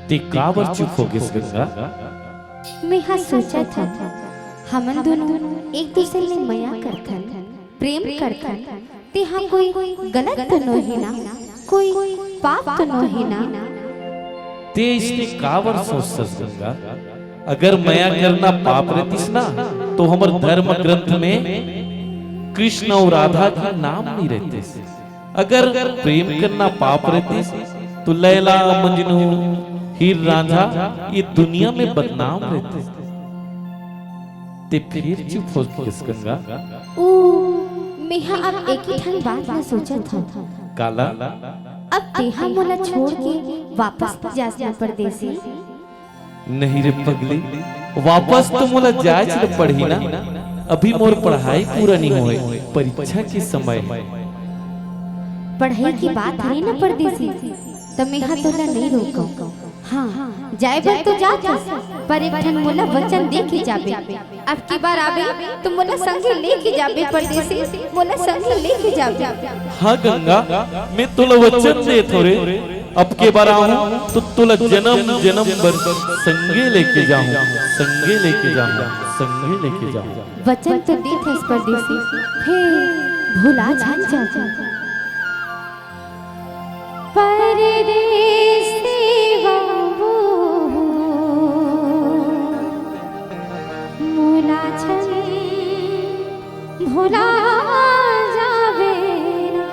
ते काबर चुप हो गए गंगा? मैं हाँ सोचा था हमन दोनों एक दूसरे ने माया करथन प्रेम करथन ते हाँ कोई गलत तो नहीं ना, कोई पाप तो नहीं ना। ते इसने काबर सोचस गंगा? अगर माया करना पाप रहतीस ना तो हमर धर्म ग्रंथ में कृष्ण और राधा का नाम नहीं रहते। अगर प्रेम करना पाप रहतीस तो लैला मजनू हीर रांझा ये दुनिया में बदनाम रहते। ते फिर चुप हो किस गंगा? ओ मैं हाँ अब एक ही ठन बात में सोचा था काला अब तेहा मोला छोड़ के वापस जासना परदेसी। नहीं रे पगली, वापस तो मोला जाए चल पढ़ी ना। अभी मोर पढ़ाई पूरा नहीं होए, परीक्षा के समय है। पढ़ाई की बात है ना परदेसी, तो मैं हाँ तोला नहीं रोको। हाँ जाए बर तो जा पर एक ठन मोला वचन दे के जाबे। अब की बार आबे तो मोला संगे लेके जाबे परदेसी, मोला संगे लेके जाबे। हाँ गंगा, मैं तुला वचन दे थोरे, अब के बार आऊं तो तुला जन्म जन्म भर संगे लेके जाऊं, संगे लेके जाऊं, संगे लेके जाऊं। वचन तो दे थे परदेसी, फिर भुला जान जा। परदेसी बाबू मोला छन भुला जावे ना।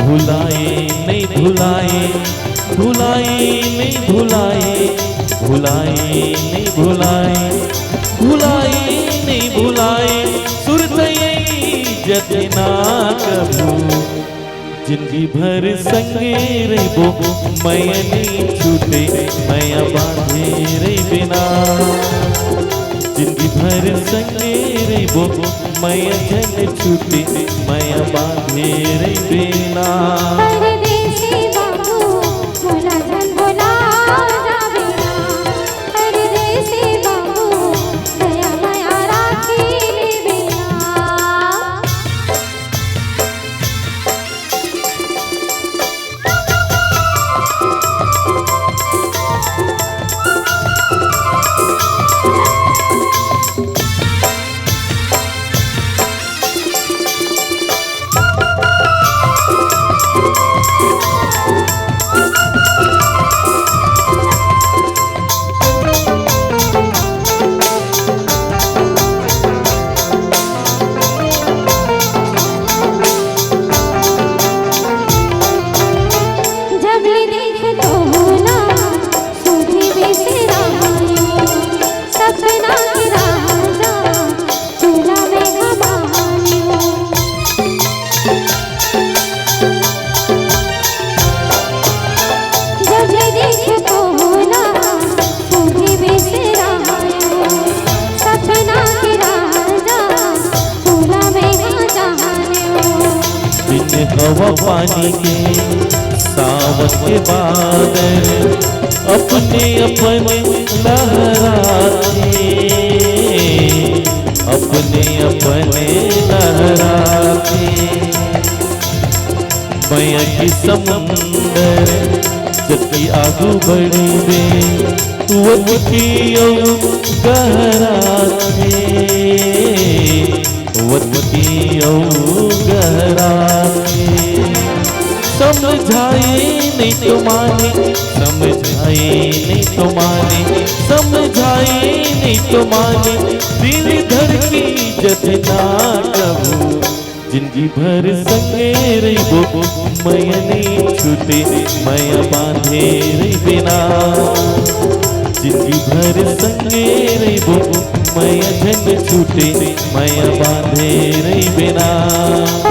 भुलाए नहीं भुलाए, भुलाए नहीं भुलाए, भुलाए नहीं भुलाए, भुलाए नहीं भुलाए। सुरतये जतना कबू जिंदगी भर संगे रहबो, मैं नहीं छूटे मैं बांधे रे बिना। जिंदगी भर संगे रहबो, मैं जन छूटे मैं बांधे रे बिना। परदेसी बाबू मोला जन भुला जावे ना, परदेसी बाबू दया माया राखी लेवे ना। हवा पानी के सावन के बादल अपने अपने लहराते, अपने अपने लहराते। माया की समुंदर जबकि आगू बढ़ी वे वही गहराते, वही गहराते। समझाए नहीं तो माने, समझाए नहीं तो माने, समझाए नहीं तो माने, दिल धड़की जतना कबू, जिंदगी भर संगे रहिबो, मैया नहीं छूटे मैया बांधे रही बिना, जिंदगी भर संगे रहिबो, मैया जन छूटे मैया बांधे रही बिना।